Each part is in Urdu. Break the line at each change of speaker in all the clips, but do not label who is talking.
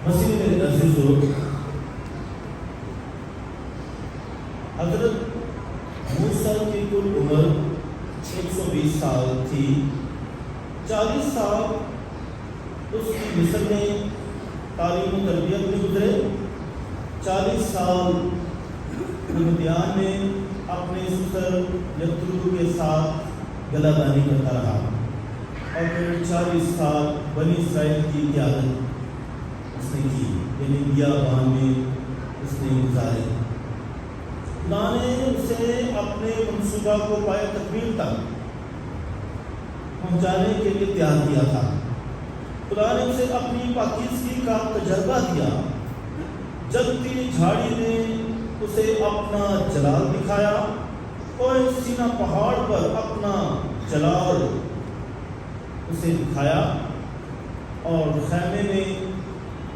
مسیح میں عزیزو، حضرت موسیٰ کی کل عمر 120 سال تھی۔ 40 سال اس کی مصر میں تعلیم و تربیت میں گزرے، 40 سال مدیان میں اپنے سسر یترو کے ساتھ گلہ بانی کرتا رہا، اور پھر 40 سال بنی اسرائیل کی قیادت اس نے کی، یعنی بیابان میں اس نے گزارے۔ خدا نے اسے اپنے منصوبہ کو پائے تکمیل تک پہنچانے کے لیے تیار کیا تھا۔ خدا نے اسے اپنی پاکیزگی کا تجربہ دیا۔ جلتی جھاڑی نے اسے اپنا جلال دکھایا، اور سینا پہاڑ پر اپنا جلال اسے دکھایا، اور خیمے میں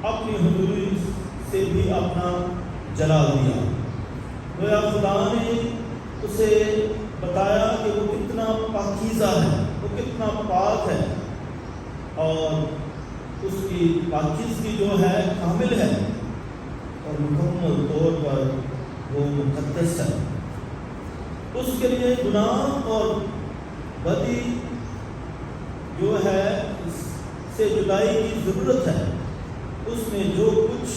اپنی حضوری سے بھی اپنا جلال دیا۔ گویا خدا نے اسے بتایا کہ وہ کتنا پاکیزہ ہے، وہ کتنا پاک ہے، اور اس کی پاکیزگی جو ہے کامل ہے، اور مکمل طور پر وہ مقدس ہے۔ اس کے لیے گناہ اور بدی جو ہے اس سے جدائی کی ضرورت ہے۔ اس میں جو کچھ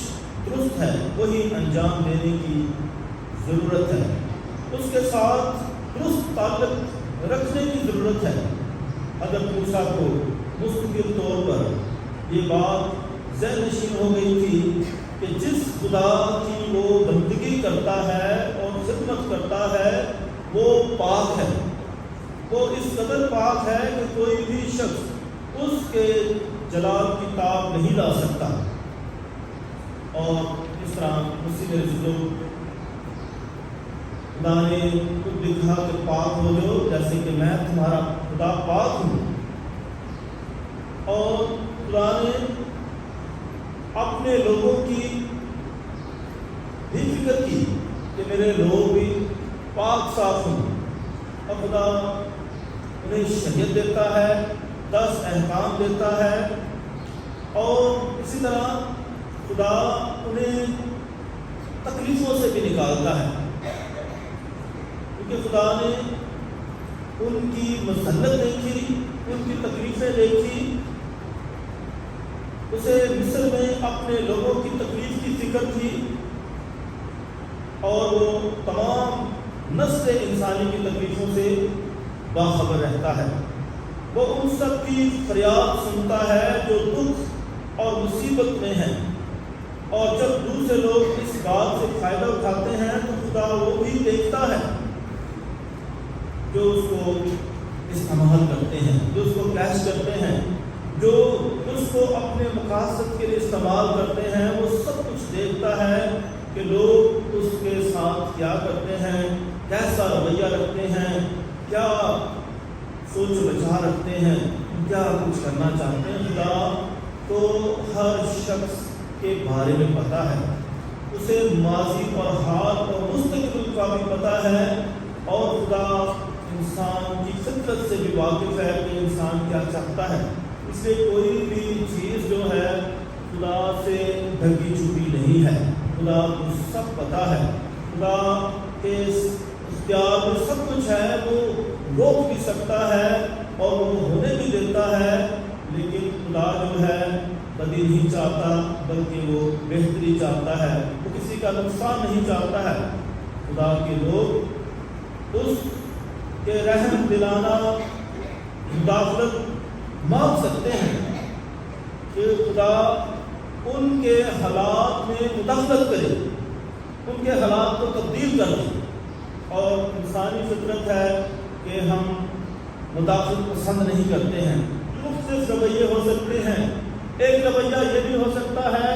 درست ہے وہی انجام دینے کی ضرورت ہے۔ اس کے ساتھ درست تعلق رکھنے کی ضرورت ہے۔ حضرت موسیٰ کو مستقل طور پر یہ بات ذہن نشین ہو گئی تھی کہ جس خدا کی وہ بندگی کرتا ہے اور خدمت کرتا ہے وہ پاک ہے، وہ اس قدر پاک ہے کہ کوئی بھی شخص اس کے جلال کی تاب نہیں لا سکتا۔ اور اس طرح مسیح رسول خدا نے خود بھی کہا کہ پاک ہو جو جیسے کہ میں تمہارا خدا پاک ہوں۔ اور خدا نے اپنے لوگوں کی بھی فکر کی کہ میرے لوگ بھی پاک صاف ہوں، اور خدا انہیں شریعت دیتا ہے، 10 احکام دیتا ہے، اور اسی طرح خدا انہیں تکلیفوں سے بھی نکالتا ہے، کیونکہ خدا نے ان کی مذلت دیکھی، ان کی تکلیفیں دیکھی۔ اسے مصر میں اپنے لوگوں کی تکلیف کی فکر تھی، اور وہ تمام نسل انسانی کی تکلیفوں سے باخبر رہتا ہے۔ وہ ان سب کی فریاد سنتا ہے جو دکھ اور مصیبت میں ہیں، اور جب دوسرے لوگ اس بات سے فائدہ اٹھاتے ہیں تو خدا وہ بھی دیکھتا ہے جو اس کو استعمال کرتے ہیں، جو اس کو کیش کرتے ہیں، جو اس کو اپنے مقاصد کے لیے استعمال کرتے ہیں۔ وہ سب کچھ دیکھتا ہے کہ لوگ اس کے ساتھ کیا کرتے ہیں، کیسا رویہ رکھتے ہیں، کیا سوچ بچا رکھتے ہیں، کیا کچھ کرنا چاہتے ہیں۔ خدا تو ہر شخص کے بارے میں پتہ ہے، اسے ماضی اور حال اور مستقبل کا بھی پتہ ہے، اور خدا انسان کی فطرت سے بھی واقف ہے کہ انسان کیا چاہتا ہے۔ اس لیے کوئی بھی چیز جو ہے خدا سے ڈھکی چھپی نہیں ہے۔ خدا کو سب پتہ ہے، خدا کے اختیار میں سب کچھ ہے۔ وہ روک بھی سکتا ہے اور وہ ہونے بھی دیتا ہے، لیکن خدا جو ہے بدی نہیں چاہتا بلکہ وہ بہتری چاہتا ہے، وہ کسی کا نقصان نہیں چاہتا ہے۔ خدا کے لوگ اس کے رحم دلانہ مداخلت مانگ سکتے ہیں کہ خدا ان کے حالات میں مداخلت کرے، ان کے حالات کو تبدیل کر دے۔ اور انسانی فطرت ہے کہ ہم مداخلت پسند نہیں کرتے ہیں۔ مختلف رویے ہو سکتے ہیں۔ ایک رویہ یہ بھی ہو سکتا ہے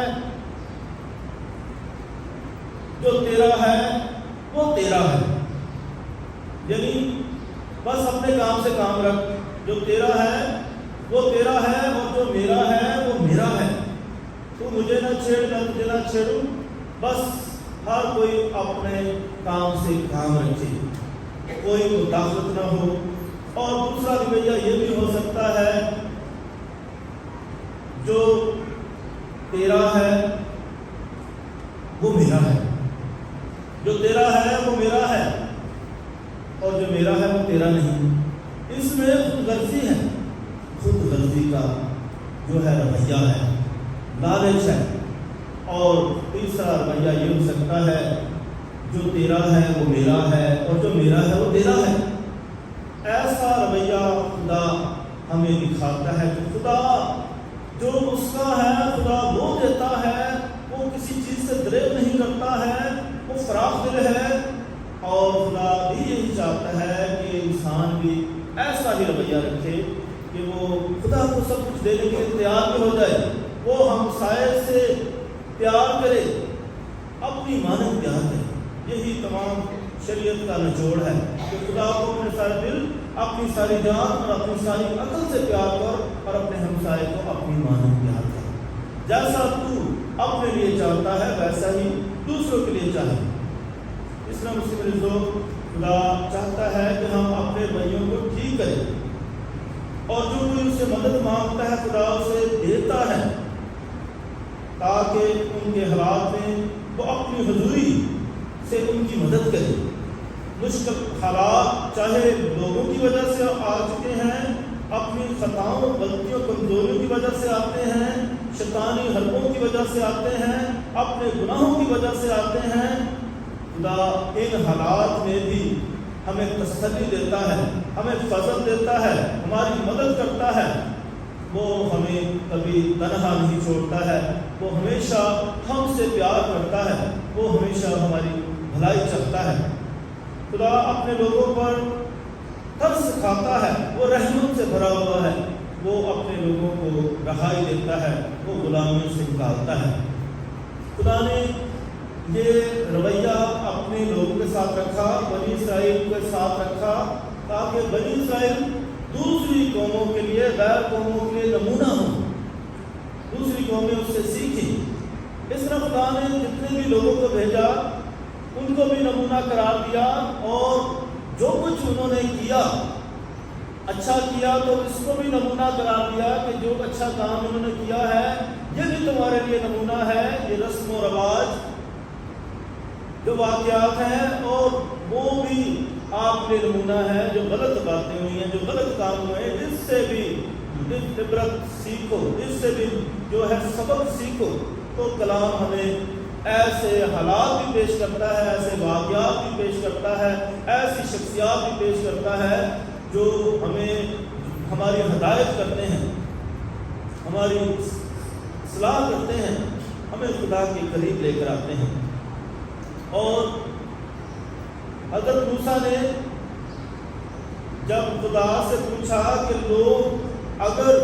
جو تیرا ہے وہ تیرا ہے، یعنی بس اپنے کام سے کام رکھ، جو تیرا ہے وہ تیرا ہے، اور جو میرا ہے وہ میرا ہے۔ تو مجھے نہ چھیڑ، میں تجھے نہ چھیڑوں، بس ہر کوئی اپنے کام سے کام رکھے، کوئی مداخلت نہ ہو۔ اور دوسرا رویہ یہ بھی ہو سکتا ہے جو تیرا ہے میرا نہیں، اس میں خود غرضی ہے، خود غرضی کا جو ہے رویہ ہے، لالچ ہے۔ اور تیسرا رویہ یہ ہو سکتا ہے جو تیرا ہے وہ میرا ہے اور جو میرا ہے وہ تیرا ہے۔ ایسا رویہ خدا ہمیں دکھاتا ہے کہ خدا جو اس کا ہے، خدا وہ دیتا ہے، وہ کسی چیز سے دریغ نہیں کرتا ہے، وہ فراخ دل ہے، اور خدا بھی یہی چاہتا ہے کہ انسان بھی ایسا ہی رویہ رکھے کہ وہ خدا کو سب کچھ دینے کے لیے تیار بھی ہو جائے، وہ ہمسائے سے پیار کرے، اپنی مانند پیار کرے۔ یہی تمام شریعت کا نچوڑ ہے کہ خدا کو اپنے سارے دل، اپنی ساری جان اور اپنی ساری عقل سے پیار کر، اور اپنے ہمسائے کو اپنی مانند پیار کر۔ جیسا تو اپنے لیے چاہتا ہے ویسا ہی دوسروں کے لیے چاہے۔ اس طرح مسلم عزیزو، خدا چاہتا ہے کہ ہم اپنے بھائیوں کو ٹھیک کریں، اور جو کوئی اس سے مدد مانگتا ہے خدا اسے دیتا ہے، تاکہ ان کے حالات میں وہ اپنی حضوری سے ان کی مدد کرے۔ مشکل حالات چاہے لوگوں کی وجہ سے آ چکے ہیں، اپنی خطاؤں، غلطیوں، کمزوریوں کی وجہ سے آتے ہیں، شیطانی حربوں کی وجہ سے آتے ہیں، اپنے گناہوں کی وجہ سے آتے ہیں، خدا ان حالات میں بھی ہمیں تسلی دیتا ہے، ہمیں فضل دیتا ہے، ہماری مدد کرتا ہے۔ وہ ہمیں کبھی تنہا نہیں چھوڑتا ہے، وہ ہمیشہ ہم سے پیار کرتا ہے، وہ ہمیشہ ہماری بھلائی چاہتا ہے۔ خدا اپنے لوگوں پر ترس کھاتا ہے، وہ رحمت سے بھرا ہوا ہے، وہ اپنے لوگوں کو رہائی دیتا ہے، وہ غلامیوں سے نکالتا ہے۔ خدا نے یہ رویہ اپنے لوگوں کے ساتھ رکھا، بنی اسرائیل کے ساتھ رکھا، تاکہ بنی اسرائیل دوسری قوموں کے لیے، غیر قوموں کے لیے نمونہ ہو، دوسری قومیں اس سے سیکھیں۔ اس طرح خدا نے جتنے بھی لوگوں کو بھیجا ان کو بھی نمونہ قرار دیا، اور جو کچھ انہوں نے کیا، اچھا کیا، تو اس کو بھی نمونہ قرار دیا کہ جو اچھا کام انہوں نے کیا ہے یہ بھی تمہارے لیے نمونہ ہے۔ یہ رسم و رواج جو واقعات ہیں اور وہ بھی آپ کے نمونہ ہے، جو غلط باتیں ہوئی ہیں، جو غلط کام ہوئے، اس سے بھی عبرت سیکھو، اس سے بھی جو ہے سبق سیکھو۔ تو کلام ہمیں ایسے حالات بھی پیش کرتا ہے، ایسے واقعات بھی پیش کرتا ہے، ایسی شخصیات بھی پیش کرتا ہے جو ہمیں ہماری ہدایت کرتے ہیں، ہماری اصلاح کرتے ہیں، ہمیں خدا کے قریب لے کر آتے ہیں۔ اور حضرت موسیٰ نے جب خدا سے پوچھا کہ لوگ اگر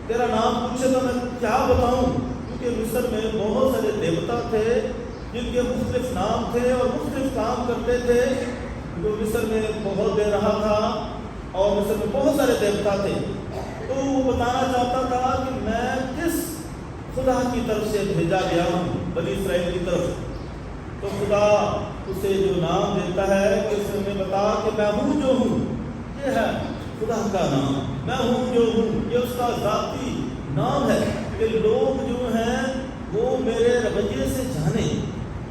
تیرا نام پوچھے تو میں کیا بتاؤں، کیونکہ مصر میں بہت سارے دیوتا تھے جن کے مختلف نام تھے اور مختلف کام کرتے تھے، جو مصر میں بہت دے رہا تھا، اور مصر میں بہت سارے دیوتا تھے، تو وہ بتانا چاہتا تھا کہ میں کس خدا کی طرف سے بھیجا گیا ہوں، بنی اسرائیل کی طرف۔ تو خدا اسے جو نام دیتا ہے کہ اس میں بتا کہ میں ہوں جو ہوں، یہ ہے خدا کا نام، میں ہوں جو ہوں، یہ اس کا ذاتی نام ہے کہ لوگ جو ہیں وہ میرے رویے سے جانیں،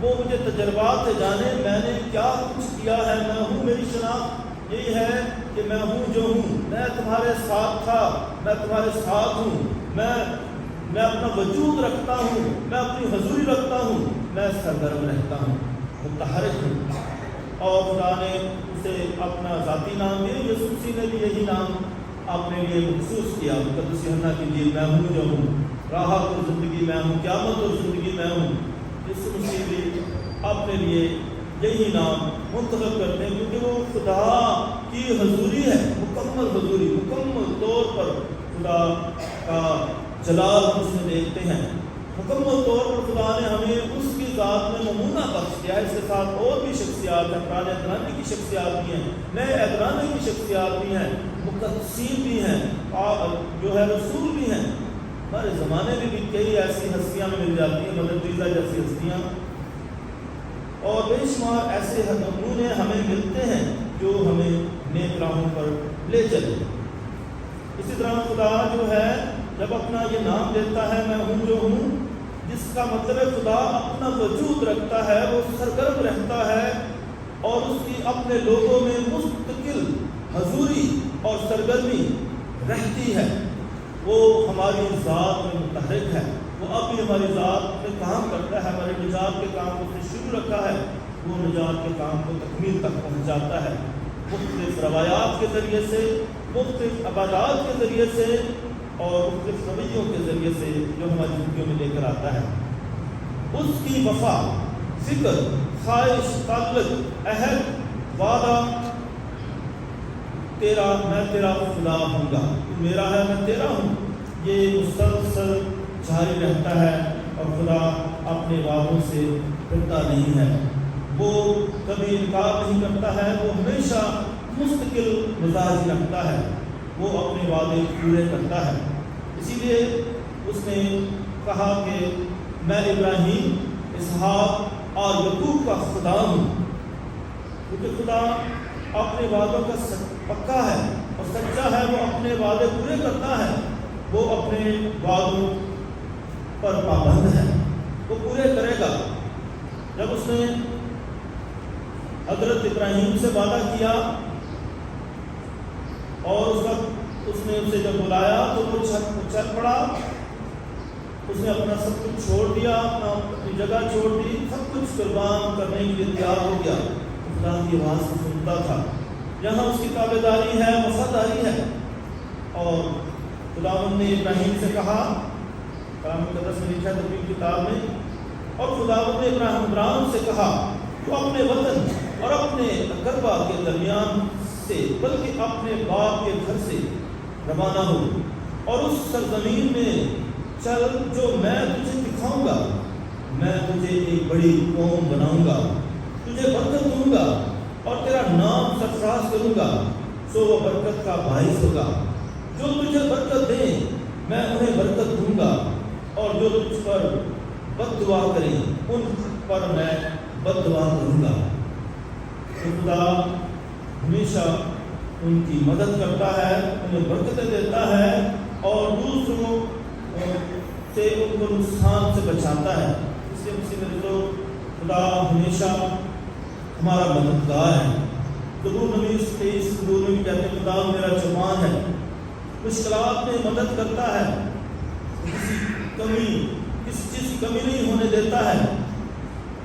وہ مجھے تجربات سے جانیں، میں نے کیا کچھ کیا ہے، میں ہوں، میری شناخت یہی ہے کہ میں ہوں جو ہوں، میں تمہارے ساتھ تھا، میں تمہارے ساتھ ہوں، میں اپنا وجود رکھتا ہوں، میں اپنی حضوری رکھتا ہوں، میں سرگرم رہتا ہوں، متحرک ہوں۔ اور خدا نے اسے اپنا ذاتی نام دیا۔ یسوع مسیح نے بھی یہی نام اپنے لیے مخصوص کیا، مقدس یوحنا کی انجیل، میں ہوں جو ہوں، راہ اور زندگی میں ہوں، قیامت اور زندگی میں ہوں۔ یسوع مسیح بھی اپنے لیے یہی نام منتخب کرتے ہیں، کیونکہ وہ خدا کی حضوری ہے، مکمل حضوری، مکمل طور پر خدا کا جلال ہم اس میں دیکھتے ہیں۔ مکمل طور پر خدا نے ہمیں اس کی ذات میں نمونہ بخش دیا ہے۔ اس کے ساتھ اور بھی شخصیات ہیں، پرانے عہد کی شخصیات بھی ہیں، نئے عہد کی شخصیات بھی ہیں، مقدسین بھی ہیں، اور جو ہے رسول بھی ہیں۔ ہمارے زمانے میں بھی کئی ایسی ہستیاں میں مل جاتی ہیں، مدر تریسا جیسی ہستیاں، اور بے شمار ایسے نمونے ہمیں ملتے ہیں جو ہمیں نیک راہوں پر لے چلے۔ اسی طرح خدا جو ہے جب اپنا یہ نام دیتا ہے، میں ہوں جو ہوں، جس کا مطلب ہے خدا اپنا وجود رکھتا ہے، وہ سرگرم رہتا ہے اور اس کی اپنے لوگوں میں مستقل حضوری اور سرگرمی رہتی ہے۔ وہ ہماری ذات میں متحرک ہے، وہ اب بھی ہماری ذات میں کام کرتا ہے، ہمارے نجات کے کام کو شروع رکھا ہے، وہ نجات کے کام کو تکمیل تک پہنچاتا ہے، مختلف روایات کے ذریعے سے، مختلف عبادات کے ذریعے سے اور مختلف رویوں کے ذریعے سے جو ہماری زندگیوں میں لے کر آتا ہے۔ اس کی وفا، فکر، خواہش، تعلق، عہد، وعدہ، میں تیرا خدا ہوں گا، تو میرا ہے میں تیرا ہوں، یہ مسلسل جاری رہتا ہے اور خدا اپنے وعدوں سے ڈرتا نہیں ہے، وہ کبھی انکار نہیں کرتا ہے، وہ ہمیشہ مستقل مزاج رکھتا ہے، وہ اپنے وعدے پورے کرتا ہے۔ اسی لیے اس نے کہا کہ میں ابراہیم، اسحاق اور یعقوب کا خدا ہوں، کیونکہ خدا اپنے وعدوں کا پکا ہے اور سچا ہے، وہ اپنے وعدے پورے کرتا ہے، وہ اپنے وعدوں پر پابند ہے، وہ پورے کرے گا۔ جب اس نے حضرت ابراہیم سے وعدہ کیا اور اس نے اسے جب بلایا تو وہ چل پڑا، اس نے اپنا سب کچھ چھوڑ دیا، اپنی جگہ چھوڑ دی، سب کچھ قربان کرنے کے لیے تیار ہو گیا، خدا کی آواز کو سنتا تھا۔ یہاں اس کی تابعداری ہے، وفاداری ہے، اور خداوند نے ابراہیم سے کہا، کلام مقدس میں لکھا ہے تکوین کتاب میں، اور خداوند نے ابراہیم سے کہا تو اپنے وطن اور اپنے اقربا کے درمیان سے بلکہ اپنے باپ کے گھر سے روانہ ہو اور اس سرزمین میں چل جو میں تجھے دکھاؤں گا، میں تجھے ایک بڑی قوم بناؤں گا، تجھے برکت دوں گا اور تیرا نام سرفراز کروں گا، سو وہ برکت کا باعث ہوگا، جو تجھے برکت دیں میں انہیں برکت دوں گا، اور جو تجھ پر بد دعا کریں ان پر میں بد دعا کروں گا۔ خدا ہمیشہ ان کی مدد کرتا ہے، انہیں برکتیں دیتا ہے اور دوسروں سے ان کو نقصان سے بچاتا ہے۔ اس لیے مسیح میں تو خدا ہمیشہ ہمارا مددگار ہے۔ ضرور نبی 23 میں کہتے ہیں خدا میرا چوپان ہے، مشکلات میں مدد کرتا ہے، کسی چیز کی کمی نہیں ہونے دیتا ہے۔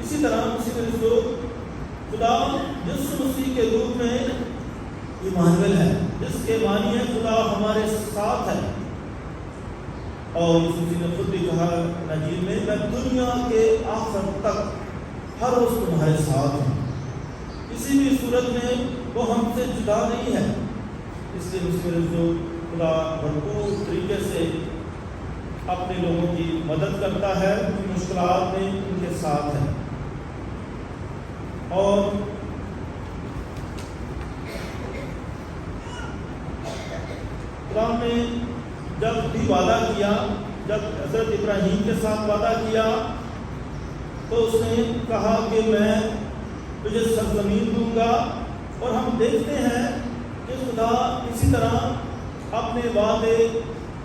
اسی طرح مسیح میں خدا یسوع مسیح کے روپ میں ایمانویل ہے، جس کے معنی ہے خدا ہمارے ساتھ ہے، اور یسوع مسیح نے خود بھی کہا انجیل میں میں دنیا کے آخر تک ہر روز تمہارے ساتھ ہوں۔ کسی بھی صورت میں وہ ہم سے جدا نہیں ہے، اس لیے مسیح جو خدا بھرپور طریقے سے اپنے لوگوں کی مدد کرتا ہے، ان کی مشکلات میں ان کے ساتھ ہے۔ اور خدا نے جب بھی وعدہ کیا، جب حضرت ابراہیم کے ساتھ وعدہ کیا تو اس نے کہا کہ میں تجھے سرزمین دوں گا، اور ہم دیکھتے ہیں کہ خدا اسی طرح اپنے وعدے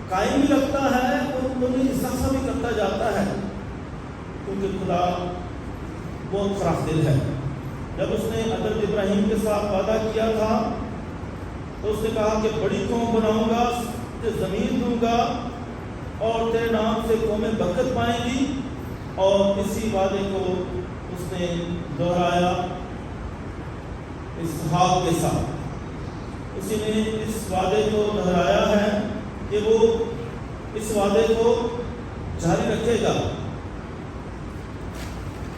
قائم بھی رکھتا ہے اور انہیں اضافہ بھی کرتا جاتا ہے، کیونکہ خدا بہت فراخ دل ہے۔ جب اس نے حضرت ابراہیم کے ساتھ وعدہ کیا تھا تو اس نے کہا کہ بڑی قوم بناؤں گا، تجھے زمین دوں گا اور تیرے نام سے قومیں برکت پائیں گی، اور اسی وعدے کو اس نے دہرایا اسحاق کے ساتھ۔ اسی نے اس وعدے کو دہرایا ہے کہ وہ اس وعدے کو جاری رکھے گا،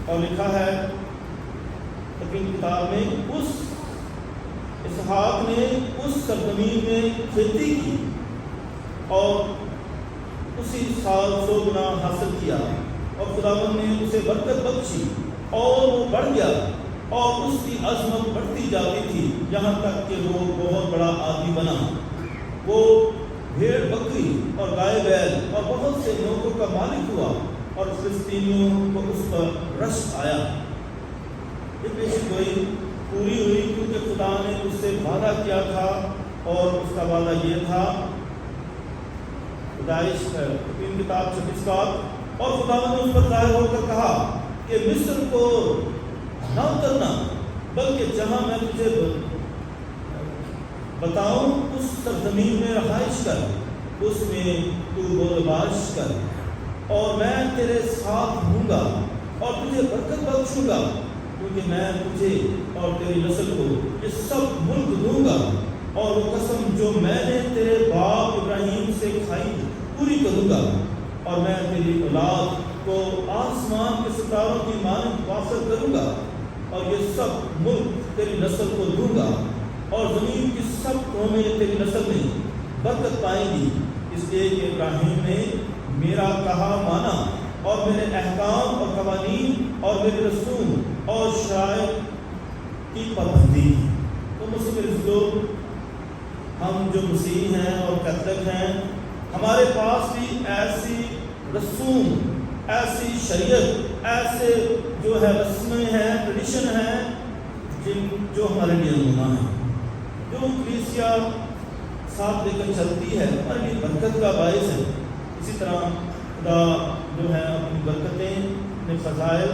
اور لکھا ہے تکوین کتاب میں اس اسحاق نے اس سرزمین میں کھیتی کی اور اسی سال 100 گنا حاصل کیا، اور خداوند نے اسے برکت بخشی اور وہ بڑھ گیا، اور اس کی عظمت بڑھتی جاتی تھی یہاں تک کہ وہ بہت بڑا آدمی بنا۔ وہ بھیڑ بکری اور گائے بیل اور بہت سے لوگوں کا مالک ہوا، اور فلسطینیوں کو اس پر رشک آیا۔ یہ پیشن گوئی پوری ہوئی کیونکہ خدا نے اس سے وعدہ کیا تھا، اور اس کا وعدہ یہ تھا، پیدائش تکوین کتاب 26 اور خدا نے اس پر ظاہر ہو کر کہا کہ مصر کو نہ اترنا، بلکہ جہاں میں تجھے بتاؤں اس سرزمین میں رہائش کر، اس میں تو بولباش کر، اور میں تیرے ساتھ ہوں گا اور تجھے برکت بخشوں گا، کیونکہ میں تجھے اور تیری نسل کو یہ سب ملک دوں گا، اور وہ قسم جو میں نے تیرے باپ ابراہیم سے کھائی پوری کروں گا، اور میں تیری اولاد کو آسمان کے ستاروں کی مانند وافر کروں گا، اور یہ سب ملک تیری نسل کو دوں گا، اور زمین کی سب قومیں تیری نسل میں برکت پائیں گی، اس لیے کہ ابراہیم نے میرا کہا مانا اور میرے احکام اور قوانین اور میرے رسوم اور شرائع کی پابندی۔ تو مسلم لوگ، ہم جو مسیح ہیں اور کیتھولک ہیں، ہمارے پاس بھی ایسی رسوم، ایسی شریعت، ایسے جو ہے رسمیں ہیں، ٹریڈیشن ہیں جو ہمارے لیے نمونہ ہیں، جو کلیسیا ساتھ لے کر چلتی ہے، ہمارے لیے برکت کا باعث ہے۔ اسی طرح خدا جو ہے اپنی برکتیں، اپنے فضائل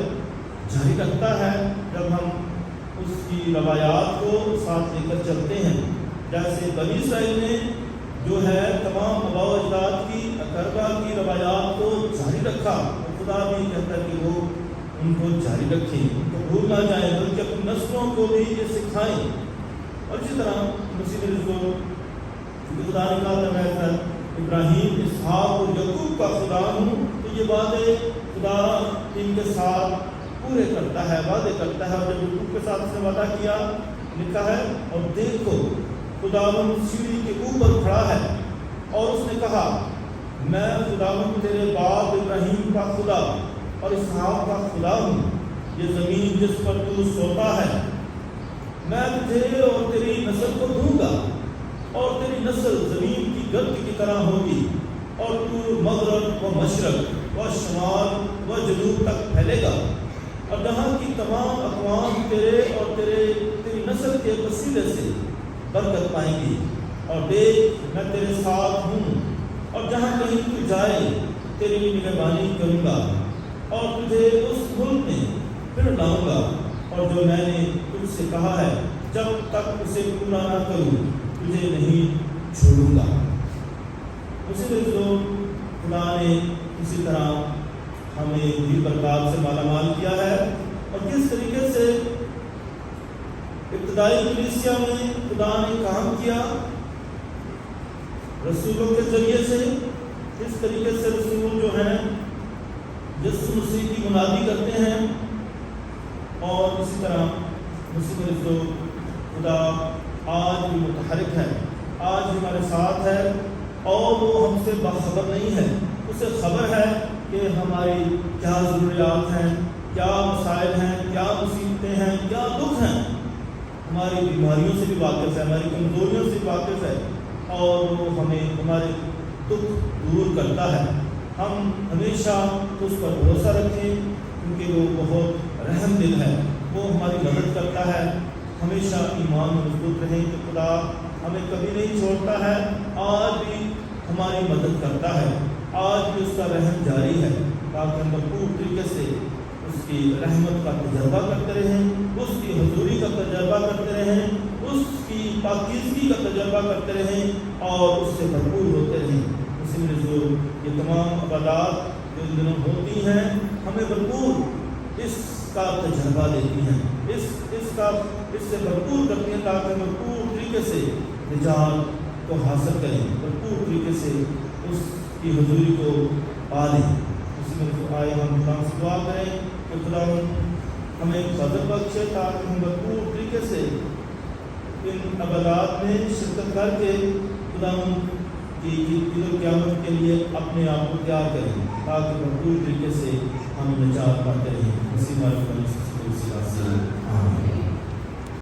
جاری رکھتا ہے جب ہم اس کی روایات کو ساتھ لے کر چلتے ہیں۔ جیسے بنی اسرائیل نے جو ہے تمام آباء و اجداد کی اقربا کی روایات کو جاری رکھا، اور خدا بھی کہتا ہے کہ وہ ان کو جاری رکھیں، ان کو بھول نہ جائیں، بلکہ اپنی نسلوں کو بھی یہ سکھائیں۔ اور اسی طرح مسیح کو خدا نے کہا تھا میں ابراہیم، اسحاق اور یعقوب کا خدا ہوں، تو یہ وعدے خدا ان کے ساتھ پورے کرتا ہے، وعدے کرتا ہے۔ اور جب یعقوب کے ساتھ اس نے وعدہ کیا، لکھا ہے اور دیکھو خداوند سیڑھی کے اوپر کھڑا ہے، اور اس نے کہا میں خداوند تیرے باپ ابراہیم کا خدا اور اسحاق کا خدا ہوں، یہ زمین جس پر تو سوتا ہے میں تجھے اور تیری نسل کو دوں گا، اور تیری نسل زمین کی گرد کی طرح ہوگی، اور تو مغرب و مشرق و شمال و جنوب تک پھیلے گا، اور جہاں کی تمام اقوام تیرے اور تیری نسل کے وسیلے سے برکت پائیں گی، اور دیکھ میں تیرے ساتھ ہوں، اور جہاں کہیں تو جائے تیری نگہبانی کروں گا، اور تجھے اس ملک میں پھر لاؤں گا، اور جو میں نے تجھ سے کہا ہے جب تک اسے پورا نہ کروں تجھے نہیں چھوڑوں گا۔ اسی طرح خدا نے اسی طرح ہمیں بھی برکات سے مالا مال کیا ہے، اور کس طریقے سے ابتدائی کلیسیا میں خدا نے کام کیا رسولوں کے ذریعے سے، اس طریقے سے رسول جو ہیں یسوع مسیح کی منادی کرتے ہیں، اور اسی طرح مسیح جو خدا آج بھی متحرک ہے، آج ہمارے ساتھ ہے، اور وہ ہم سے باخبر نہیں ہے، اسے خبر ہے کہ ہماری کیا ضروریات ہیں، کیا مسائل ہیں، کیا مصیبتیں ہیں، کیا دکھ ہیں، ہماری بیماریوں سے بھی واقف ہے، ہماری کمزوریوں سے بھی واقف ہے، اور وہ ہمیں ہمارے دکھ دور کرتا ہے۔ ہم ہمیشہ اس پر بھروسہ رکھیں، کیونکہ وہ بہت رحم دل ہے، وہ ہماری مدد کرتا ہے۔ ہمیشہ ایمان میں مضبوط رہیں کہ خدا ہمیں کبھی نہیں چھوڑتا ہے، آج بھی ہماری مدد کرتا ہے، آج بھی اس کا رحم جاری ہے، تاکہ ہم بھرپور طریقے سے اس کی رحمت کا تجربہ کرتے رہیں، اس کی حضوری کا تجربہ کرتے رہیں، اس کی پاکیزگی کا تجربہ کرتے رہیں، اور اس سے بھرپور ہوتے رہیں۔ اسی میں جو یہ تمام عبادات جو ان دنوں ہوتی ہیں، ہمیں بھرپور اس کا تجربہ دیتی ہیں، اس سے بھرپور کرتی ہیں، تاکہ بھرپور طریقے سے نجات کو حاصل کریں، بھرپور طریقے سے اس کی حضوری کو پا لیں۔ اسی میں آئے ہم خدا سے دعا کریں کہ خدا ہمیں فضل بخشے، تاکہ ہم بھرپور طریقے سے ان عبادات میں شرکت کر کے خدا کی عید القیامت کے لیے اپنے آپ کو تیار کریں، تاکہ بھرپور طریقے سے ہم نجات پاتے رہیں۔ اسی بات پر آمین۔